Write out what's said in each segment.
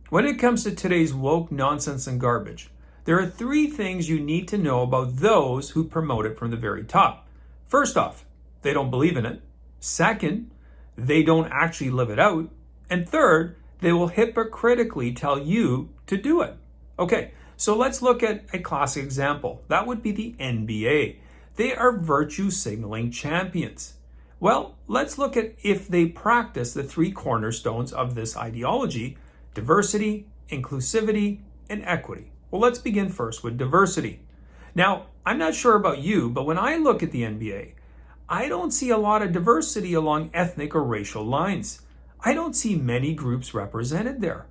When it comes to today's woke nonsense and garbage, there are three things you need to know about those who promote it from the very top. First off, they don't believe in it. Second, they don't actually live it out. And third, they will hypocritically tell you to do it. Okay, so let's look at a classic example. That would be the NBA. They are virtue signaling champions. Well, let's look at if they practice the three cornerstones of this ideology: diversity, inclusivity, and equity. Well, let's begin first with diversity. Now, I'm not sure about you, but when I look at the NBA, I don't see a lot of diversity along ethnic or racial lines. I don't see many groups represented there.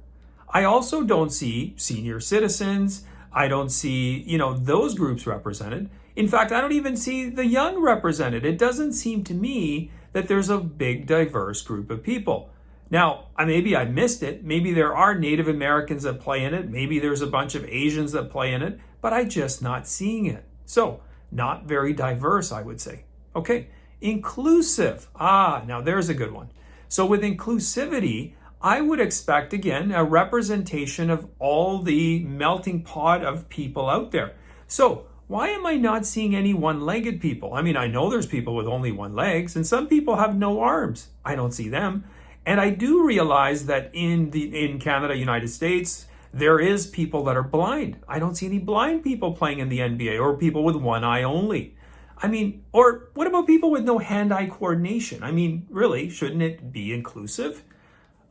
I also don't see senior citizens. I don't see, those groups represented. In fact, I don't even see the young represented. It doesn't seem to me that there's a big, diverse group of people. Now, maybe I missed it. Maybe there are Native Americans that play in it. Maybe there's a bunch of Asians that play in it, but I'm just not seeing it. So, not very diverse, I would say. Okay, inclusive. Now there's a good one. So with inclusivity, I would expect, again, a representation of all the melting pot of people out there. So why am I not seeing any one-legged people? I mean, I know there's people with only one legs, and some people have no arms. I don't see them. And I do realize that in Canada, United States, there is people that are blind. I don't see any blind people playing in the NBA, or people with one eye only. I mean, or what about people with no hand-eye coordination? I mean, really, shouldn't it be inclusive?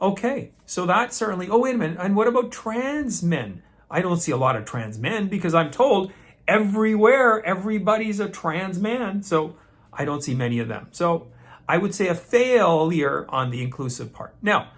Okay, so that certainly, oh, wait a minute, and what about trans men? I don't see a lot of trans men because I'm told everywhere everybody's a trans man, so I don't see many of them. So I would say a failure on the inclusive part. Now,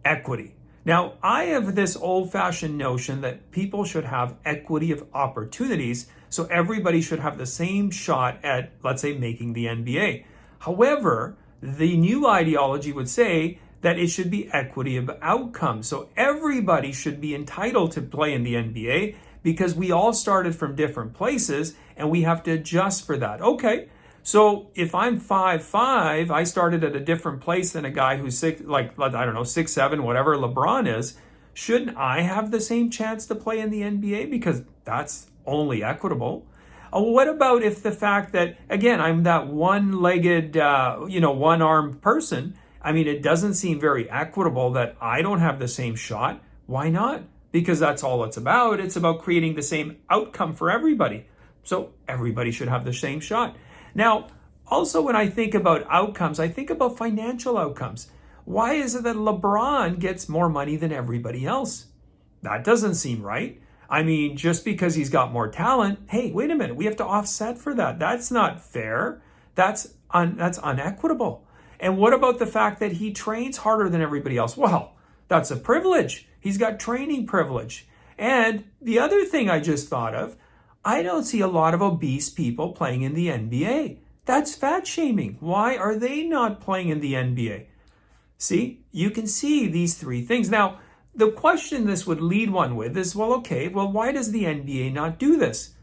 equity. Now, I have this old-fashioned notion that people should have equity of opportunities, so everybody should have the same shot at, let's say, making the NBA. However, the new ideology would say that it should be equity of outcomes. So everybody should be entitled to play in the NBA because we all started from different places and we have to adjust for that. Okay, so if I'm 5'5", I started at a different place than a guy who's 6'7", whatever LeBron is. Shouldn't I have the same chance to play in the NBA? Because that's only equitable. What about if the fact that, again, I'm that one-legged, one-armed person? I mean, it doesn't seem very equitable that I don't have the same shot. Why not? Because that's all it's about. It's about creating the same outcome for everybody. So everybody should have the same shot. Now, also when I think about outcomes, I think about financial outcomes. Why is it that LeBron gets more money than everybody else? That doesn't seem right. I mean, just because he's got more talent, hey, wait a minute, we have to offset for that. That's not fair. That's unequitable. And what about the fact that he trains harder than everybody else? Well, that's a privilege. He's got training privilege. And the other thing I just thought of, I don't see a lot of obese people playing in the NBA. That's fat shaming. Why are they not playing in the NBA? See, you can see these three things. Now, the question this would lead one with is, why does the NBA not do this?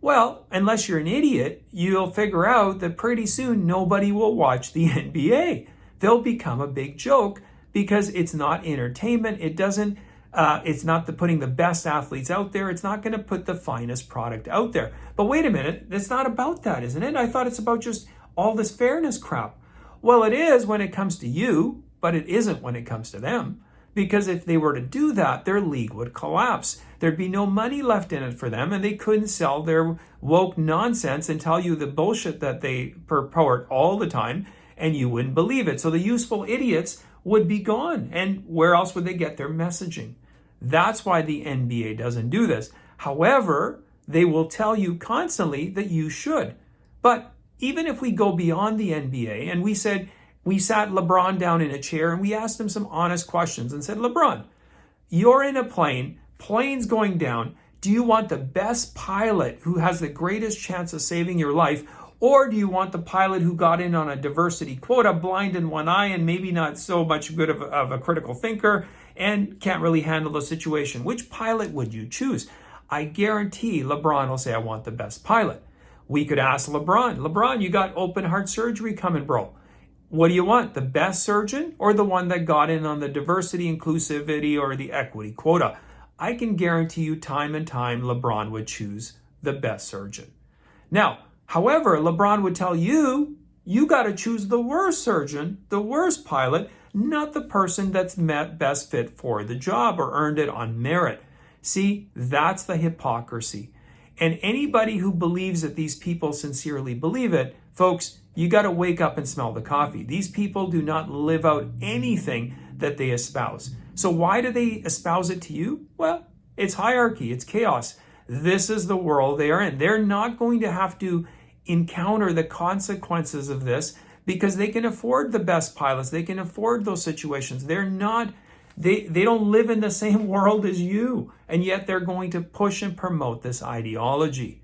Well, unless you're an idiot, you'll figure out that pretty soon nobody will watch the NBA. They'll become a big joke because it's not entertainment. It's not putting the best athletes out there. It's not going to put the finest product out there. But wait a minute, it's not about that, isn't it? I thought it's about just all this fairness crap. Well, it is when it comes to you, but it isn't when it comes to them. Because if they were to do that, their league would collapse. There'd be no money left in it for them, and they couldn't sell their woke nonsense and tell you the bullshit that they purport all the time, and you wouldn't believe it. So the useful idiots would be gone. And where else would they get their messaging? That's why the NBA doesn't do this. However, they will tell you constantly that you should. But even if we go beyond the NBA and we sat LeBron down in a chair and we asked him some honest questions and said, LeBron, you're in a plane, plane's going down. Do you want the best pilot who has the greatest chance of saving your life? Or do you want the pilot who got in on a diversity quota, blind in one eye and maybe not so much good of a critical thinker and can't really handle the situation? Which pilot would you choose? I guarantee LeBron will say, I want the best pilot. We could ask LeBron, you got open heart surgery coming, bro. What do you want? The best surgeon or the one that got in on the diversity, inclusivity, or the equity quota? I can guarantee you time and time LeBron would choose the best surgeon. Now, however, LeBron would tell you, you got to choose the worst surgeon, the worst pilot, not the person that's best fit for the job or earned it on merit. See, that's the hypocrisy. And anybody who believes that these people sincerely believe it, folks, you got to wake up and smell the coffee. These people do not live out anything that they espouse. So why do they espouse it to you? Well, it's hierarchy, it's chaos. This is the world they are in. They're not going to have to encounter the consequences of this because they can afford the best pilots. They can afford those situations. They don't live in the same world as you, and yet they're going to push and promote this ideology.